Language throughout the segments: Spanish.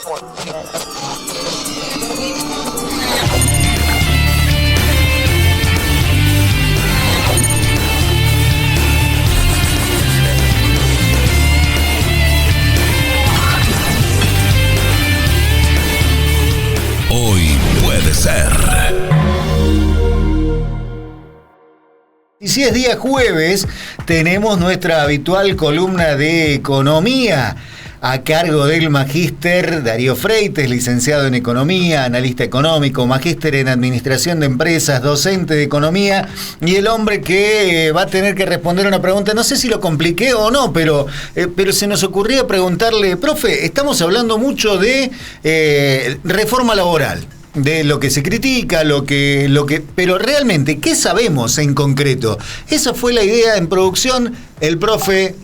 Hoy puede ser. Y si es día jueves, tenemos nuestra habitual columna de economía a cargo del magíster Darío Freites, licenciado en economía, analista económico, magíster en administración de empresas, docente de economía y el hombre que va a tener que responder una pregunta. No sé si lo compliqué o no, pero se nos ocurría preguntarle, profe, estamos hablando mucho de reforma laboral, de lo que se critica, pero realmente, ¿qué sabemos en concreto? Esa fue la idea en producción. El profe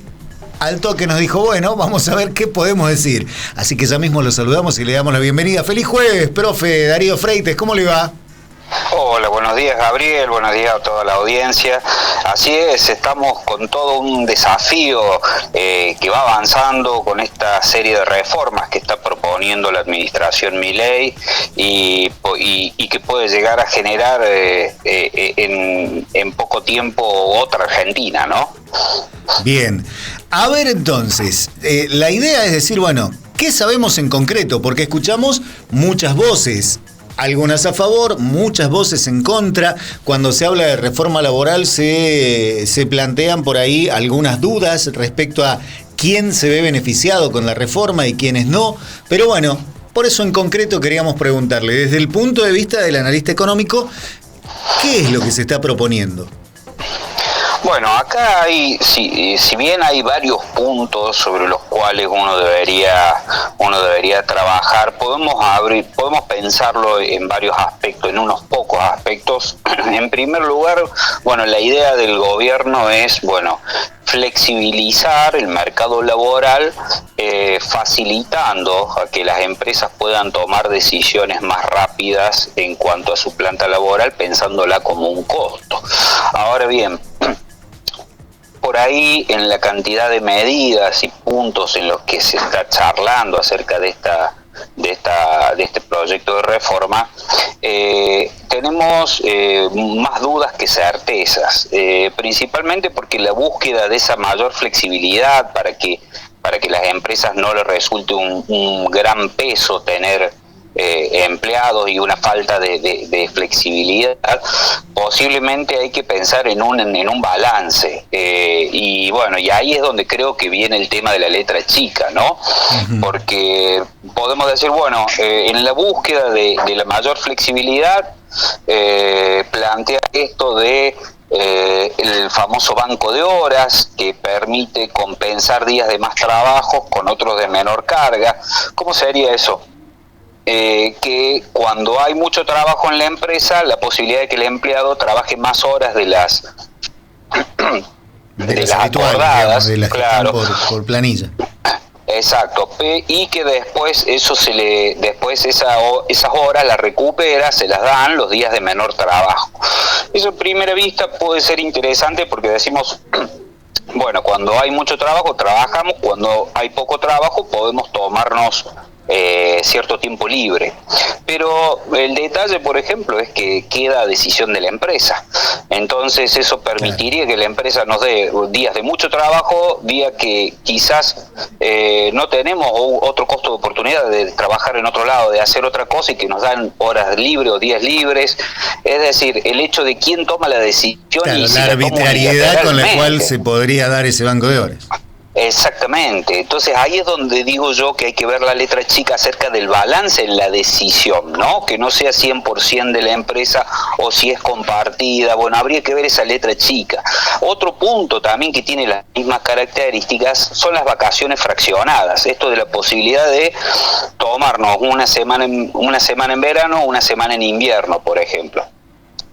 al toque nos dijo, bueno, vamos a ver qué podemos decir. Así que ya mismo lo saludamos y le damos la bienvenida. ¡Feliz jueves, profe Darío Freites! ¿Cómo le va? Hola, buenos días Gabriel, buenos días a toda la audiencia. Así es, estamos con todo un desafío que va avanzando con esta serie de reformas que está proponiendo la administración Milei y que puede llegar a generar en poco tiempo otra Argentina, ¿no? Bien, a ver entonces, la idea es decir, bueno, ¿qué sabemos en concreto? Porque escuchamos muchas voces. Algunas a favor, muchas voces en contra. Cuando se habla de reforma laboral se plantean por ahí algunas dudas respecto a quién se ve beneficiado con la reforma y quiénes no. Pero bueno, por eso en concreto queríamos preguntarle, desde el punto de vista del analista económico, ¿qué es lo que se está proponiendo? Bueno, acá hay, si bien hay varios puntos sobre los cuales uno debería trabajar, podemos pensarlo en varios aspectos, en unos pocos aspectos. En primer lugar, bueno, la idea del gobierno es, bueno, flexibilizar el mercado laboral, facilitando a que las empresas puedan tomar decisiones más rápidas en cuanto a su planta laboral, pensándola como un costo. Ahora bien, por ahí en la cantidad de medidas y puntos en los que se está charlando acerca de este proyecto de reforma, tenemos más dudas que certezas, principalmente porque la búsqueda de esa mayor flexibilidad para que las empresas no les resulte un gran peso tener empleados y una falta de flexibilidad, posiblemente hay que pensar en un balance, y bueno, y ahí es donde creo que viene el tema de la letra chica, ¿no? Uh-huh. Porque podemos decir, bueno, en la búsqueda de la mayor flexibilidad, plantea esto de el famoso banco de horas que permite compensar días de más trabajo con otros de menor carga. ¿Cómo sería eso? Que cuando hay mucho trabajo en la empresa, la posibilidad de que el empleado trabaje más horas de las acordadas, de las que están por planilla. Exacto, y que después esas horas las recupera, se las dan los días de menor trabajo. Eso a primera vista puede ser interesante porque decimos, bueno, cuando hay mucho trabajo trabajamos, cuando hay poco trabajo podemos tomarnos cierto tiempo libre, pero el detalle, por ejemplo, es que queda a decisión de la empresa. Entonces eso permitiría que la empresa nos dé días de mucho trabajo, días que quizás no tenemos otro costo de oportunidad de trabajar en otro lado, de hacer otra cosa, y que nos dan horas libres o días libres. Es decir, el hecho de quién toma la decisión, claro, y si la arbitrariedad con la cual se podría dar ese banco de horas. Exactamente, entonces ahí es donde digo yo que hay que ver la letra chica acerca del balance en la decisión, ¿no? Que no sea 100% de la empresa o si es compartida. Bueno, habría que ver esa letra chica. Otro punto también que tiene las mismas características son las vacaciones fraccionadas, esto de la posibilidad de tomarnos una semana en verano, una semana en invierno, por ejemplo.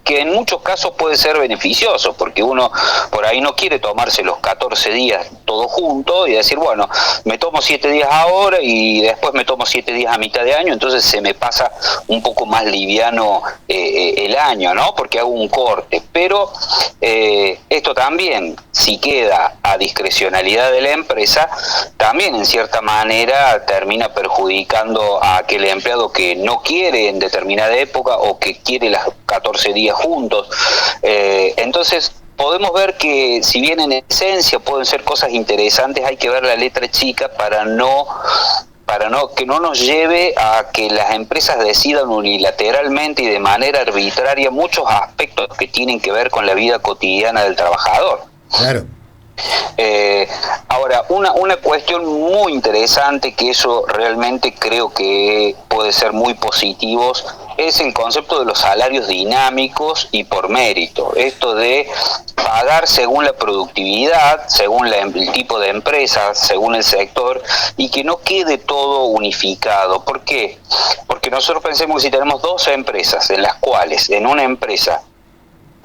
que en muchos casos puede ser beneficioso, porque uno por ahí no quiere tomarse los 14 días todo junto y decir, bueno, me tomo 7 días ahora y después me tomo 7 días a mitad de año, entonces se me pasa un poco más liviano el año, ¿no? Porque hago un corte. Pero esto también, si queda a discrecionalidad de la empresa, también en cierta manera termina perjudicando a aquel empleado que no quiere en determinada época o que quiere las 14 días juntos. Entonces podemos ver que si bien en esencia pueden ser cosas interesantes, hay que ver la letra chica para que no nos lleve a que las empresas decidan unilateralmente y de manera arbitraria muchos aspectos que tienen que ver con la vida cotidiana del trabajador. Claro. Ahora, una cuestión muy interesante, que eso realmente creo que puede ser muy positivo, es el concepto de los salarios dinámicos y por mérito. Esto de pagar según la productividad, según el tipo de empresa, según el sector, y que no quede todo unificado. ¿Por qué? Porque nosotros pensemos que si tenemos dos empresas, en las cuales en una empresa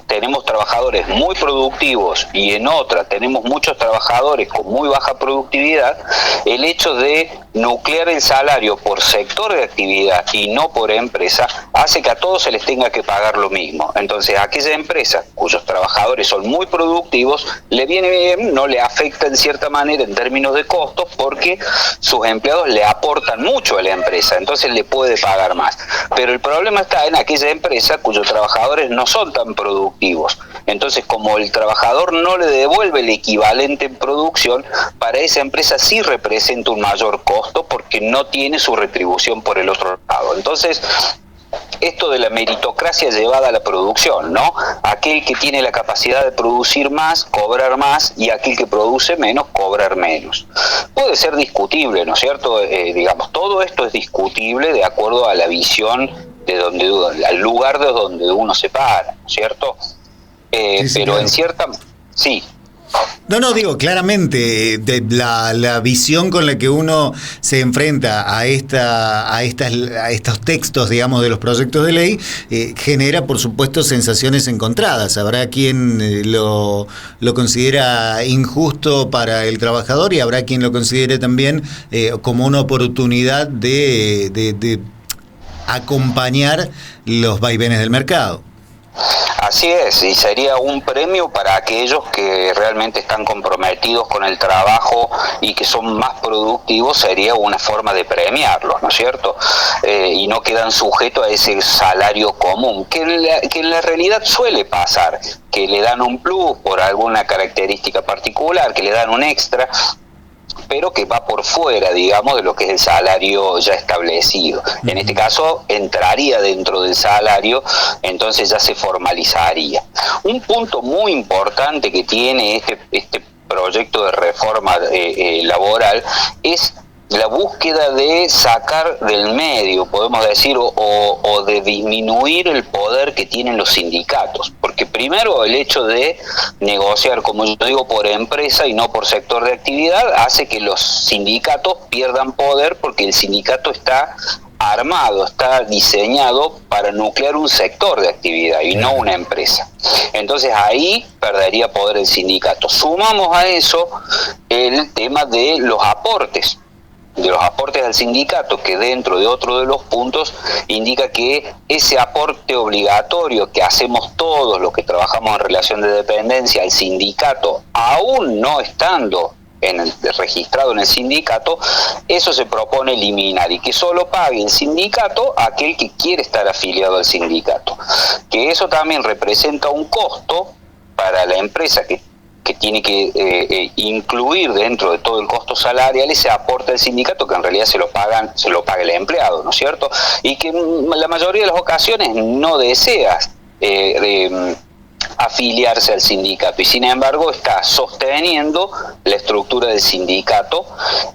tenemos trabajadores muy productivos y en otra tenemos muchos trabajadores con muy baja productividad, el hecho de nuclear el salario por sector de actividad y no por empresa hace que a todos se les tenga que pagar lo mismo. Entonces, a aquella empresa cuyos trabajadores son muy productivos le viene bien, no le afecta en cierta manera en términos de costos, porque sus empleados le aportan mucho a la empresa, entonces le puede pagar más. Pero el problema está en aquella empresa cuyos trabajadores no son tan productivos. Entonces, como el trabajador no le devuelve el equivalente en producción, para esa empresa sí representa un mayor costo porque no tiene su retribución por el otro lado. Entonces, esto de la meritocracia llevada a la producción, ¿no? Aquel que tiene la capacidad de producir más, cobrar más, y aquel que produce menos, cobrar menos. Puede ser discutible, ¿no es cierto? Digamos, todo esto es discutible de acuerdo a la visión al lugar de donde uno se para, ¿no es cierto? Sí, pero claro. En cierta... Sí. No, digo, claramente, de la visión con la que uno se enfrenta a estos textos, digamos, de los proyectos de ley, genera, por supuesto, sensaciones encontradas. Habrá quien lo considera injusto para el trabajador y habrá quien lo considere también como una oportunidad de acompañar los vaivenes del mercado. Así es, y sería un premio para aquellos que realmente están comprometidos con el trabajo y que son más productivos, sería una forma de premiarlos, ¿no es cierto? Y no quedan sujetos a ese salario común, que en la realidad suele pasar, que le dan un plus por alguna característica particular, que le dan un extra, pero que va por fuera, digamos, de lo que es el salario ya establecido. En este caso entraría dentro del salario, entonces ya se formalizaría. Un punto muy importante que tiene este proyecto de reforma laboral es la búsqueda de sacar del medio, podemos decir, o de disminuir el poder que tienen los sindicatos, porque primero el hecho de negociar, como yo digo, por empresa y no por sector de actividad, hace que los sindicatos pierdan poder, porque el sindicato está armado, está diseñado para nuclear un sector de actividad y no una empresa. Entonces ahí perdería poder el sindicato. Sumamos a eso el tema de los aportes al sindicato, que dentro de otro de los puntos indica que ese aporte obligatorio que hacemos todos los que trabajamos en relación de dependencia al sindicato, aún no estando registrado en el sindicato, eso se propone eliminar y que solo pague el sindicato aquel que quiere estar afiliado al sindicato, que eso también representa un costo para la empresa que tiene que incluir dentro de todo el costo salarial ese aporte del sindicato, que en realidad se lo paga el empleado, ¿no es cierto? Y que en la mayoría de las ocasiones no deseas afiliarse al sindicato, y sin embargo está sosteniendo la estructura del sindicato.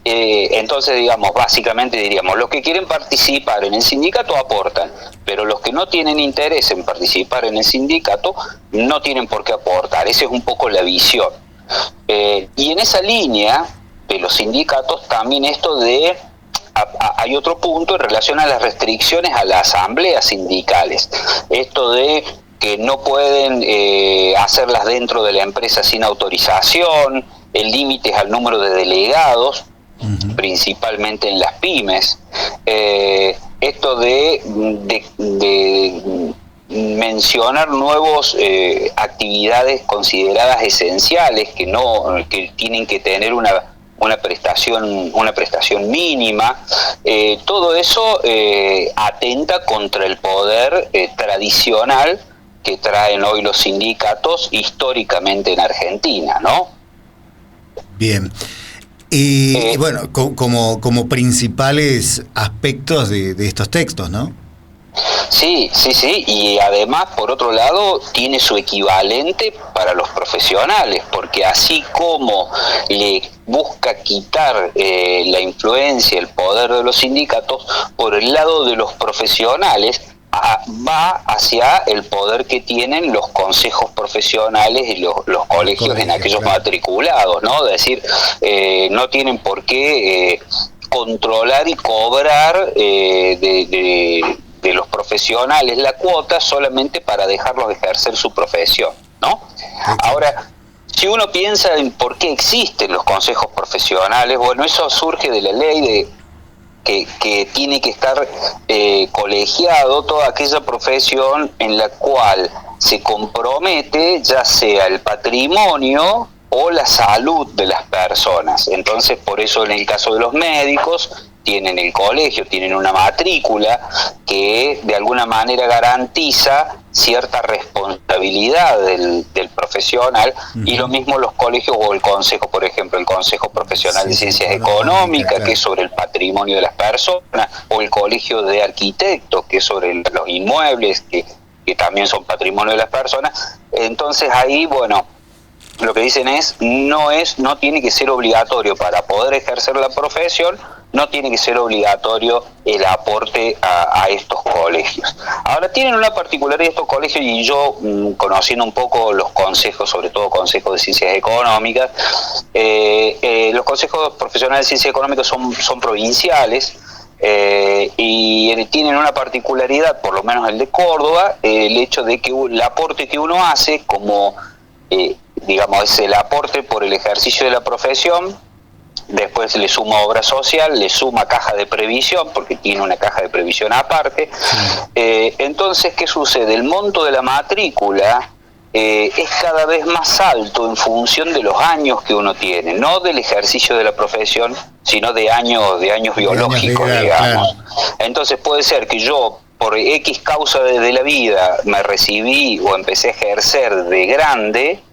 Entonces, digamos, básicamente diríamos, los que quieren participar en el sindicato aportan, pero los que no tienen interés en participar en el sindicato no tienen por qué aportar. Esa es un poco la visión. Y en esa línea de los sindicatos también esto de... Hay otro punto en relación a las restricciones a las asambleas sindicales. Esto de que no pueden hacerlas dentro de la empresa sin autorización, el límite es al número de delegados, principalmente en las pymes. Esto de mencionar nuevos actividades consideradas esenciales que tienen que tener una prestación mínima, todo eso atenta contra el poder tradicional que traen hoy los sindicatos históricamente en Argentina, ¿no? Bien. Y bueno, como principales aspectos de estos textos, ¿no? Sí, y además, por otro lado, tiene su equivalente para los profesionales, porque así como le busca quitar la influencia, el poder de los sindicatos, por el lado de los profesionales va hacia el poder que tienen los consejos profesionales y los colegios en aquellos matriculados, ¿no? Es decir, no tienen por qué controlar y cobrar de los profesionales la cuota solamente para dejarlos ejercer su profesión, ¿no? Ahora, si uno piensa en por qué existen los consejos profesionales, bueno, eso surge de la ley que tiene que estar colegiado toda aquella profesión en la cual se compromete ya sea el patrimonio o la salud de las personas. Entonces, por eso en el caso de los médicos tienen el colegio, tienen una matrícula que de alguna manera garantiza cierta responsabilidad del profesional, y lo mismo los colegios o el consejo, por ejemplo, el Consejo Profesional de Ciencias Económicas, claro, que es sobre el patrimonio de las personas, o el Colegio de Arquitectos, que es sobre los inmuebles, que también son patrimonio de las personas. Entonces ahí, bueno, lo que dicen es, no tiene que ser obligatorio para poder ejercer la profesión, no tiene que ser obligatorio el aporte a estos colegios. Ahora, tienen una particularidad estos colegios, y yo, conociendo un poco los consejos, sobre todo consejos de ciencias económicas, los consejos profesionales de ciencias económicas son provinciales, y tienen una particularidad, por lo menos el de Córdoba, el hecho de que el aporte que uno hace, como digamos, es el aporte por el ejercicio de la profesión, después le suma obra social, le suma caja de previsión, porque tiene una caja de previsión aparte. Entonces, ¿qué sucede? El monto de la matrícula es cada vez más alto en función de los años que uno tiene, no del ejercicio de la profesión, sino de años biológicos, digamos. Claro. Entonces puede ser que yo, por X causa de la vida, me recibí o empecé a ejercer de grande,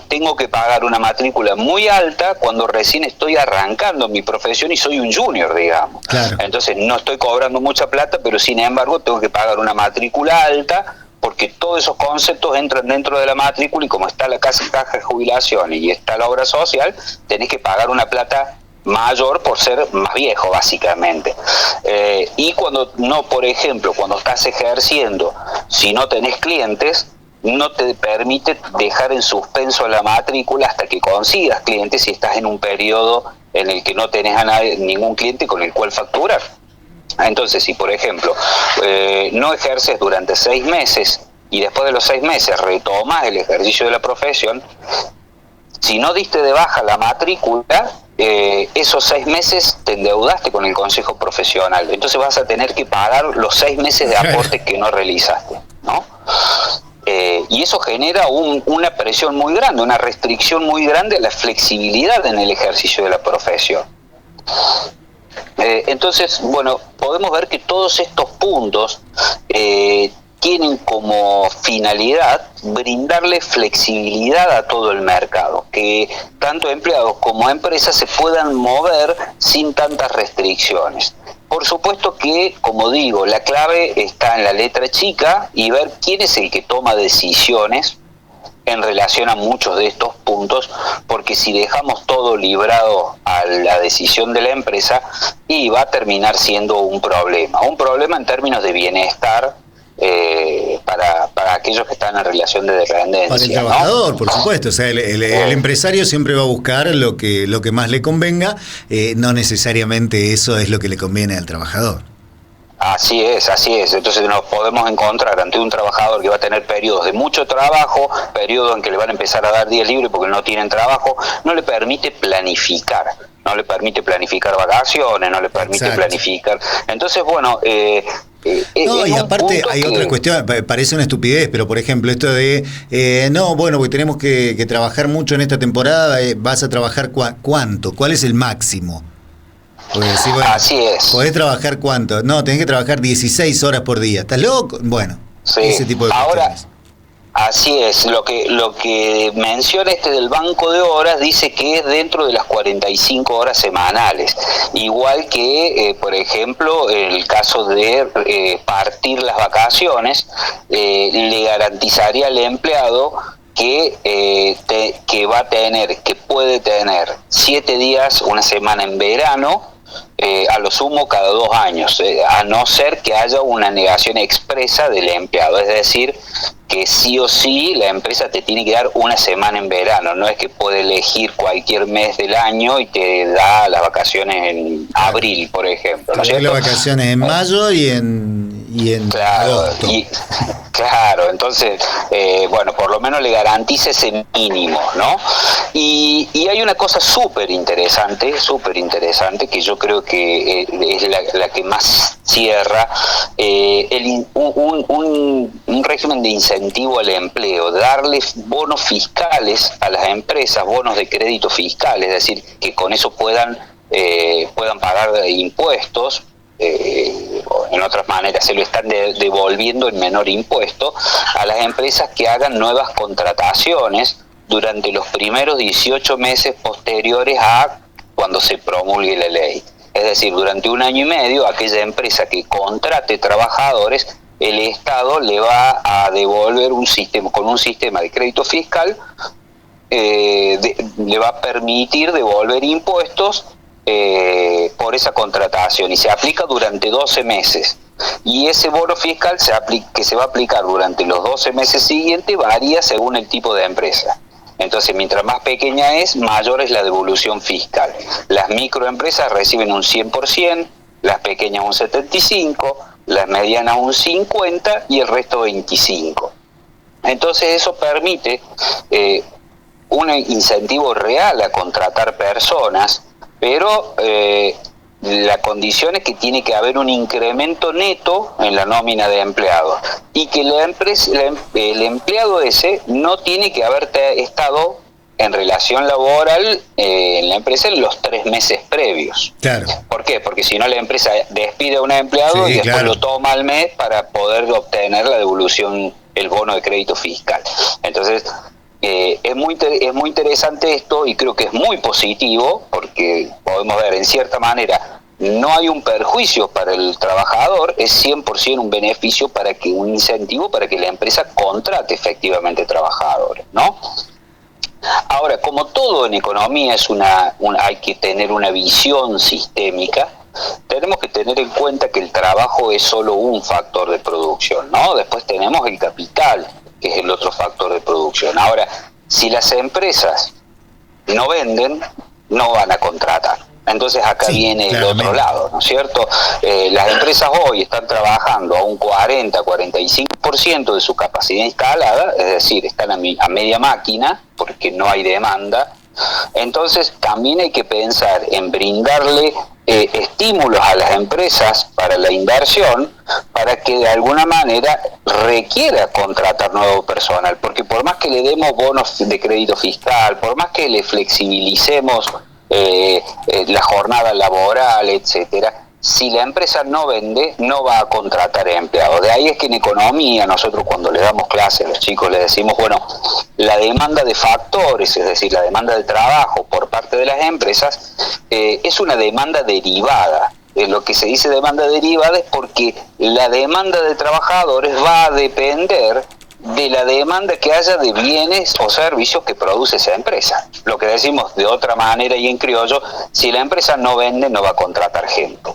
tengo que pagar una matrícula muy alta cuando recién estoy arrancando mi profesión y soy un junior, digamos. Claro. Entonces no estoy cobrando mucha plata, pero sin embargo tengo que pagar una matrícula alta, porque todos esos conceptos entran dentro de la matrícula, y como está la caja de jubilación y está la obra social, tenés que pagar una plata mayor por ser más viejo, básicamente. Y cuando no, por ejemplo, cuando estás ejerciendo, si no tenés clientes, no te permite dejar en suspenso la matrícula hasta que consigas clientes, si estás en un periodo en el que no tenés ningún cliente con el cual facturar. Entonces, si por ejemplo no ejerces durante 6 meses y después de los 6 meses retomas el ejercicio de la profesión, si no diste de baja la matrícula, esos 6 meses te endeudaste con el consejo profesional, entonces vas a tener que pagar los 6 meses de aporte que no realizaste, ¿no? Y eso genera una presión muy grande, una restricción muy grande a la flexibilidad en el ejercicio de la profesión. Entonces, bueno, podemos ver que todos estos puntos tienen como finalidad brindarle flexibilidad a todo el mercado, que tanto empleados como empresas se puedan mover sin tantas restricciones. Por supuesto que, como digo, la clave está en la letra chica y ver quién es el que toma decisiones en relación a muchos de estos puntos, porque si dejamos todo librado a la decisión de la empresa, y va a terminar siendo un problema en términos de bienestar para aquellos que están en relación de dependencia. Para el trabajador, ¿no? Por supuesto, o sea, el empresario siempre va a buscar lo que más le convenga, no necesariamente eso es lo que le conviene al trabajador. Así es, así es. Entonces nos podemos encontrar ante un trabajador que va a tener periodos de mucho trabajo, periodos en que le van a empezar a dar días libres porque no tienen trabajo, no le permite planificar. No le permite planificar vacaciones, no le permite Exacto. planificar. Entonces, bueno... no, y aparte hay otra cuestión, parece una estupidez, pero por ejemplo esto de, no, bueno, porque tenemos que trabajar mucho en esta temporada, vas a trabajar ¿cuánto? ¿Cuál es el máximo? Decir, bueno, así es. ¿podés trabajar cuánto? No, tenés que trabajar 16 horas por día. ¿Estás loco? Bueno, sí. Ese tipo de cuestiones. Así es, lo que menciona del banco de horas dice que es dentro de las 45 horas semanales, igual que, por ejemplo, el caso de partir las vacaciones, le garantizaría al empleado que va a tener, que puede tener 7 días, una semana en verano, a lo sumo cada 2 años, a no ser que haya una negación expresa del empleado, es decir, que sí o sí la empresa te tiene que dar una semana en verano, no es que puede elegir cualquier mes del año y te da las vacaciones en abril, por ejemplo, ¿no es cierto? Las vacaciones en mayo y en claro, agosto. Claro, entonces, bueno, por lo menos le garantiza ese mínimo, ¿no? Y hay una cosa súper interesante, que yo creo que es la que más cierra, un régimen de incentivo al empleo, darle bonos fiscales a las empresas, bonos de crédito fiscal, es decir, que con eso puedan pagar impuestos. En otras maneras se lo están devolviendo en menor impuesto a las empresas que hagan nuevas contrataciones durante los primeros 18 meses posteriores a cuando se promulgue la ley. Es decir, durante 1 año y medio, aquella empresa que contrate trabajadores, el Estado le va a devolver con un sistema de crédito fiscal, le va a permitir devolver impuestos por esa contratación, y se aplica durante 12 meses. Y ese bono fiscal que se va a aplicar durante los 12 meses siguientes varía según el tipo de empresa. Entonces, mientras más pequeña es, mayor es la devolución fiscal. Las microempresas reciben un 100%, las pequeñas un 75%, las medianas un 50% y el resto 25%. Entonces eso permite un incentivo real a contratar personas, pero la condición es que tiene que haber un incremento neto en la nómina de empleados y que el empleado ese no tiene que haber estado en relación laboral en la empresa en los 3 meses previos. Claro. ¿Por qué? Porque si no la empresa despide a un empleado y después lo toma al mes para poder obtener la devolución, el bono de crédito fiscal. Entonces, es muy interesante esto y creo que es muy positivo porque podemos ver, en cierta manera, no hay un perjuicio para el trabajador, es 100% un beneficio un incentivo para que la empresa contrate efectivamente trabajadores, ¿no? Ahora, como todo en economía hay que tener una visión sistémica, tenemos que tener en cuenta que el trabajo es solo un factor de producción, ¿no? Después tenemos el capital, que es el otro factor de producción. Ahora, si las empresas no venden, no van a contratar. Entonces acá viene el otro lado, ¿no es cierto? Las empresas hoy están trabajando a un 40-45% de su capacidad instalada, es decir, están a media máquina porque no hay demanda. Entonces también hay que pensar en brindarle estímulos a las empresas para la inversión, para que de alguna manera requiera contratar nuevo personal, porque por más que le demos bonos de crédito fiscal, por más que le flexibilicemos la jornada laboral, etcétera, si la empresa no vende, no va a contratar empleados. De ahí es que en economía nosotros cuando le damos clase a los chicos les decimos, bueno, la demanda de factores, es decir, la demanda de trabajo por parte de las empresas, es una demanda derivada. Lo que se dice demanda derivada es porque la demanda de trabajadores va a depender de la demanda que haya de bienes o servicios que produce esa empresa. Lo que decimos de otra manera y en criollo, si la empresa no vende, no va a contratar gente,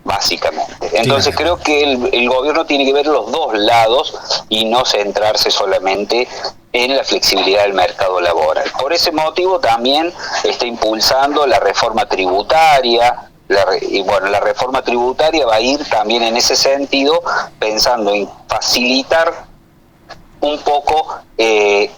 básicamente. Entonces creo que el gobierno tiene que ver los dos lados y no centrarse solamente en la flexibilidad del mercado laboral. Por ese motivo también está impulsando la reforma tributaria, Y bueno, la reforma tributaria va a ir también en ese sentido, pensando en facilitar un poco el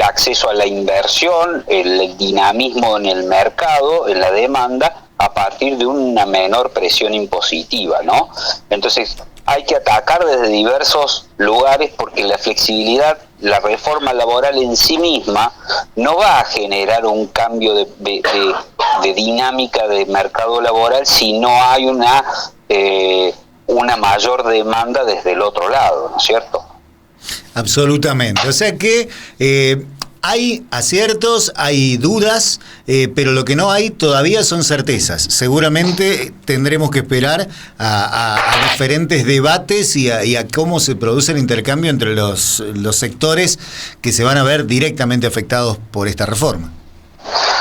acceso a la inversión, el dinamismo en el mercado, en la demanda, a partir de una menor presión impositiva, ¿no? Entonces, hay que atacar desde diversos lugares porque la flexibilidad, la reforma laboral en sí misma, no va a generar un cambio de dinámica de mercado laboral si no hay una mayor demanda desde el otro lado, ¿no es cierto? Absolutamente. O sea que hay aciertos, hay dudas, pero lo que no hay todavía son certezas. Seguramente tendremos que esperar a diferentes debates y a cómo se produce el intercambio entre los sectores que se van a ver directamente afectados por esta reforma.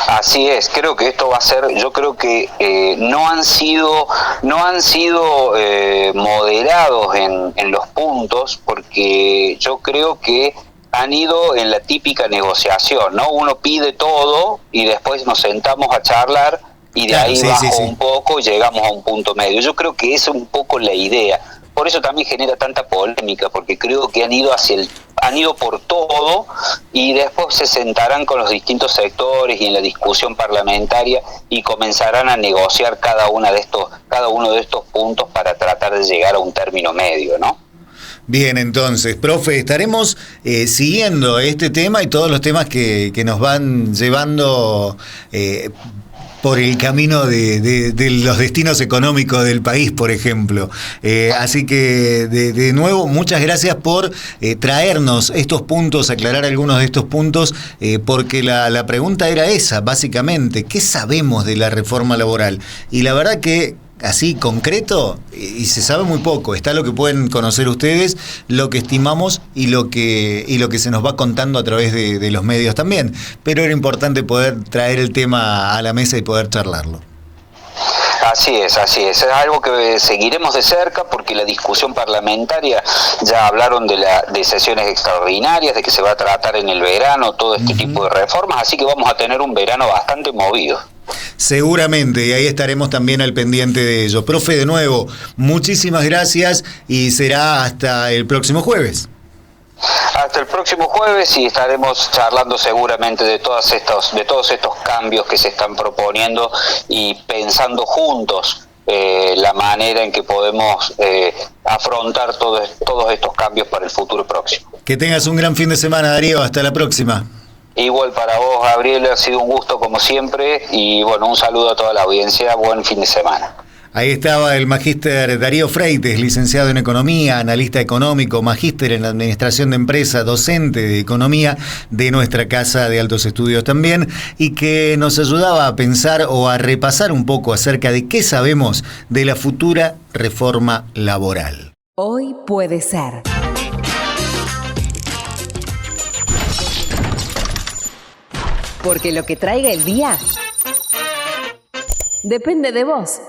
Así es, creo que esto va a ser, yo creo que no han sido moderados en los puntos, porque yo creo que han ido en la típica negociación, ¿no? Uno pide todo y después nos sentamos a charlar y de ahí bajo un poco y llegamos a un punto medio. Yo creo que esa es un poco la idea. Por eso también genera tanta polémica, porque creo que han ido por todo y después se sentarán con los distintos sectores y en la discusión parlamentaria y comenzarán a negociar cada uno de estos puntos para tratar de llegar a un término medio, ¿no? Bien, entonces, profe, estaremos siguiendo este tema y todos los temas que nos van llevando por el camino de los destinos económicos del país, por ejemplo. Así que, de nuevo, muchas gracias por traernos estos puntos, aclarar algunos de estos puntos, porque la pregunta era esa, básicamente, ¿qué sabemos de la reforma laboral? Y la verdad que así concreto, y se sabe muy poco. Está lo que pueden conocer ustedes, lo que estimamos y lo que se nos va contando a través de los medios también. Pero era importante poder traer el tema a la mesa y poder charlarlo. Así es. Es algo que seguiremos de cerca porque la discusión parlamentaria, ya hablaron de sesiones extraordinarias, de que se va a tratar en el verano todo este tipo de reformas, así que vamos a tener un verano bastante movido. Seguramente, y ahí estaremos también al pendiente de ello. Profe, de nuevo, muchísimas gracias y será hasta el próximo jueves. Hasta el próximo jueves y estaremos charlando seguramente de todos estos cambios que se están proponiendo y pensando juntos la manera en que podemos afrontar todos estos cambios para el futuro próximo. Que tengas un gran fin de semana, Darío. Hasta la próxima. Igual para vos, Gabriel, ha sido un gusto como siempre y bueno, un saludo a toda la audiencia, buen fin de semana. Ahí estaba el magíster Darío Freites, licenciado en Economía, analista económico, magíster en Administración de Empresa, docente de Economía de nuestra Casa de Altos Estudios también, y que nos ayudaba a pensar o a repasar un poco acerca de qué sabemos de la futura reforma laboral. Hoy puede ser. Porque lo que traiga el día depende de vos.